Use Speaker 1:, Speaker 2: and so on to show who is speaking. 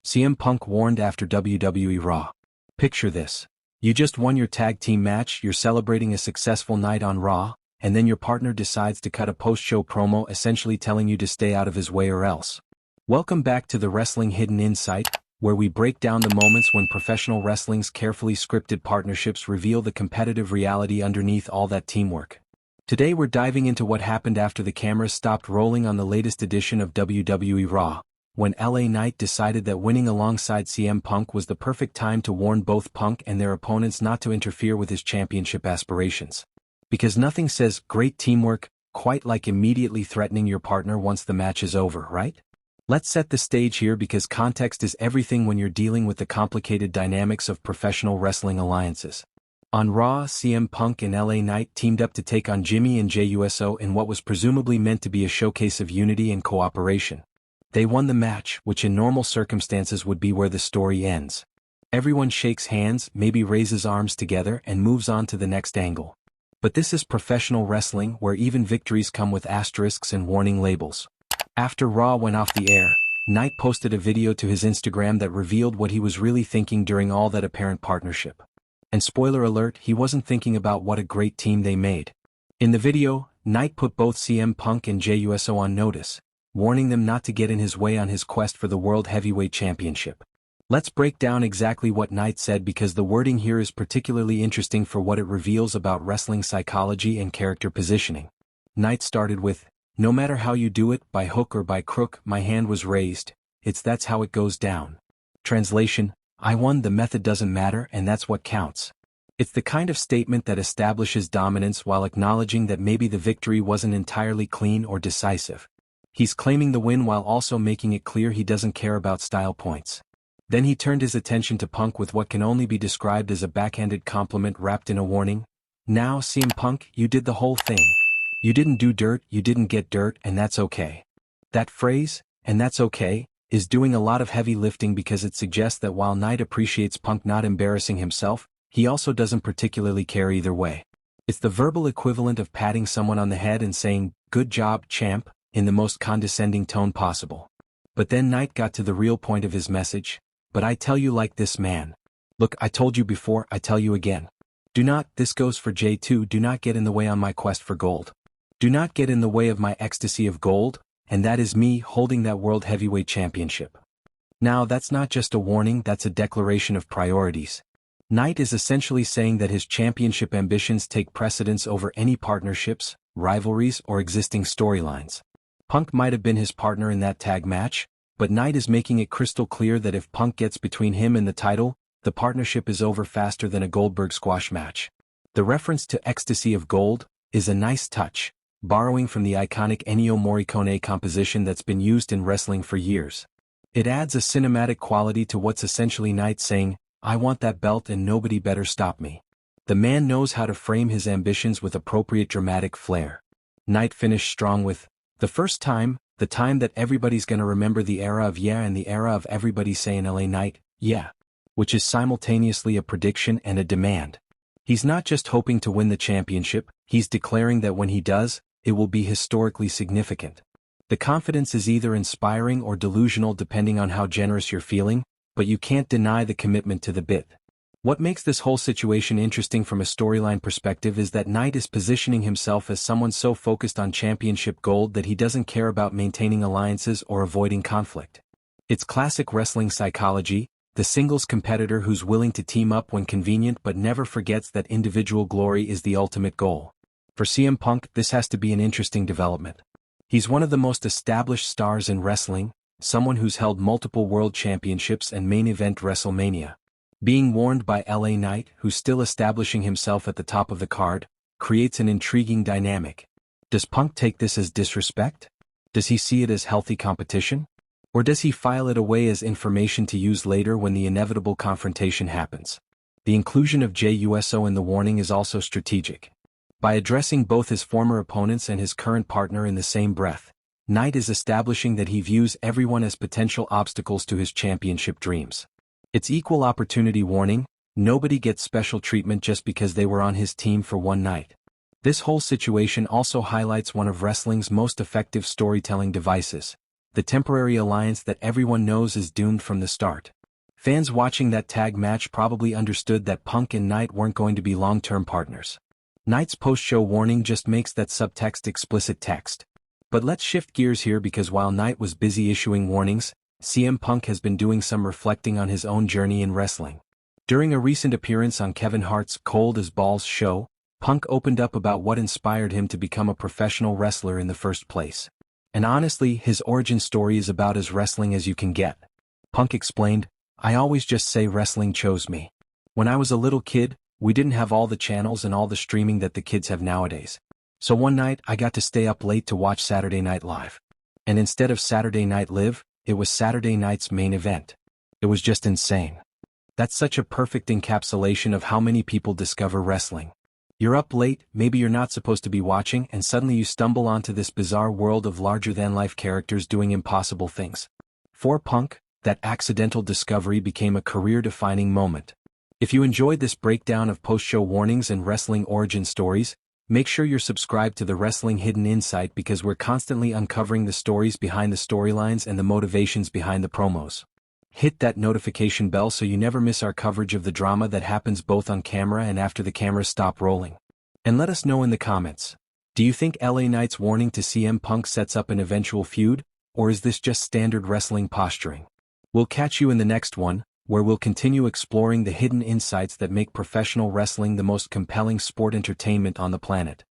Speaker 1: CM Punk warned after WWE RAW. Picture this. You just won your tag team match, you're celebrating a successful night on Raw, and then your partner decides to cut a post-show promo essentially telling you to stay out of his way or else. Welcome back to the Wrestling Hidden Insight, where we break down the moments when professional wrestling's carefully scripted partnerships reveal the competitive reality underneath all that teamwork. Today we're diving into what happened after the cameras stopped rolling on the latest edition of WWE RAW, when LA Knight decided that winning alongside CM Punk was the perfect time to warn both Punk and their opponents not to interfere with his championship aspirations. Because nothing says great teamwork quite like immediately threatening your partner once the match is over, right? Let's set the stage here because context is everything when you're dealing with the complicated dynamics of professional wrestling alliances. On Raw, CM Punk and LA Knight teamed up to take on Jimmy and Jey Uso in what was presumably meant to be a showcase of unity and cooperation. They won the match, which in normal circumstances would be where the story ends. Everyone shakes hands, maybe raises arms together, and moves on to the next angle. But this is professional wrestling where even victories come with asterisks and warning labels. After Raw went off the air, Knight posted a video to his Instagram that revealed what he was really thinking during all that apparent partnership. And spoiler alert, he wasn't thinking about what a great team they made. In the video, Knight put both CM Punk and Jey Uso on notice, warning them not to get in his way on his quest for the World Heavyweight Championship. Let's break down exactly what Knight said because the wording here is particularly interesting for what it reveals about wrestling psychology and character positioning. Knight started with, "No matter how you do it, by hook or by crook, my hand was raised, that's how it goes down." Translation, I won, the method doesn't matter and that's what counts. It's the kind of statement that establishes dominance while acknowledging that maybe the victory wasn't entirely clean or decisive. He's claiming the win while also making it clear he doesn't care about style points. Then he turned his attention to Punk with what can only be described as a backhanded compliment wrapped in a warning. "Now, CM Punk, you did the whole thing. You didn't do dirt, you didn't get dirt, and that's okay." That phrase, "and that's okay," is doing a lot of heavy lifting because it suggests that while Knight appreciates Punk not embarrassing himself, he also doesn't particularly care either way. It's the verbal equivalent of patting someone on the head and saying, "Good job, champ," in the most condescending tone possible. But then Knight got to the real point of his message. "But I tell you like this, man. Look, I told you before, I tell you again. Do not, this goes for Jey too, do not get in the way on my quest for gold. Do not get in the way of my ecstasy of gold, and that is me holding that World Heavyweight Championship." Now that's not just a warning, that's a declaration of priorities. Knight is essentially saying that his championship ambitions take precedence over any partnerships, rivalries, or existing storylines. Punk might have been his partner in that tag match, but Knight is making it crystal clear that if Punk gets between him and the title, the partnership is over faster than a Goldberg squash match. The reference to ecstasy of gold is a nice touch, borrowing from the iconic Ennio Morricone composition that's been used in wrestling for years. It adds a cinematic quality to what's essentially Knight saying, "I want that belt and nobody better stop me." The man knows how to frame his ambitions with appropriate dramatic flair. Knight finished strong with, "The first time, the time that everybody's gonna remember, the era of yeah and the era of everybody saying LA Knight, yeah," which is simultaneously a prediction and a demand. He's not just hoping to win the championship, he's declaring that when he does, it will be historically significant. The confidence is either inspiring or delusional depending on how generous you're feeling, but you can't deny the commitment to the bit. What makes this whole situation interesting from a storyline perspective is that Knight is positioning himself as someone so focused on championship gold that he doesn't care about maintaining alliances or avoiding conflict. It's classic wrestling psychology, the singles competitor who's willing to team up when convenient but never forgets that individual glory is the ultimate goal. For CM Punk, this has to be an interesting development. He's one of the most established stars in wrestling, someone who's held multiple world championships and main event WrestleMania. Being warned by LA Knight, who's still establishing himself at the top of the card, creates an intriguing dynamic. Does Punk take this as disrespect? Does he see it as healthy competition? Or does he file it away as information to use later when the inevitable confrontation happens? The inclusion of Jey Uso in the warning is also strategic. By addressing both his former opponents and his current partner in the same breath, Knight is establishing that he views everyone as potential obstacles to his championship dreams. It's equal opportunity warning, nobody gets special treatment just because they were on his team for one night. This whole situation also highlights one of wrestling's most effective storytelling devices, the temporary alliance that everyone knows is doomed from the start. Fans watching that tag match probably understood that Punk and Knight weren't going to be long-term partners. Knight's post-show warning just makes that subtext explicit text. But let's shift gears here because while Knight was busy issuing warnings, CM Punk has been doing some reflecting on his own journey in wrestling. During a recent appearance on Kevin Hart's Cold as Balls show, Punk opened up about what inspired him to become a professional wrestler in the first place. And honestly, his origin story is about as wrestling as you can get. Punk explained, "I always just say wrestling chose me. When I was a little kid, we didn't have all the channels and all the streaming that the kids have nowadays. So one night I got to stay up late to watch Saturday Night Live. And instead of Saturday Night Live, it was Saturday Night's main event. It was just insane." That's such a perfect encapsulation of how many people discover wrestling. You're up late, maybe you're not supposed to be watching, and suddenly you stumble onto this bizarre world of larger-than-life characters doing impossible things. For Punk, that accidental discovery became a career-defining moment. If you enjoyed this breakdown of post-show warnings and wrestling origin stories, make sure you're subscribed to the Wrestling Hidden Insight because we're constantly uncovering the stories behind the storylines and the motivations behind the promos. Hit that notification bell so you never miss our coverage of the drama that happens both on camera and after the cameras stop rolling. And let us know in the comments, do you think LA Knight's warning to CM Punk sets up an eventual feud, or is this just standard wrestling posturing? We'll catch you in the next one, where we'll continue exploring the hidden insights that make professional wrestling the most compelling sport entertainment on the planet.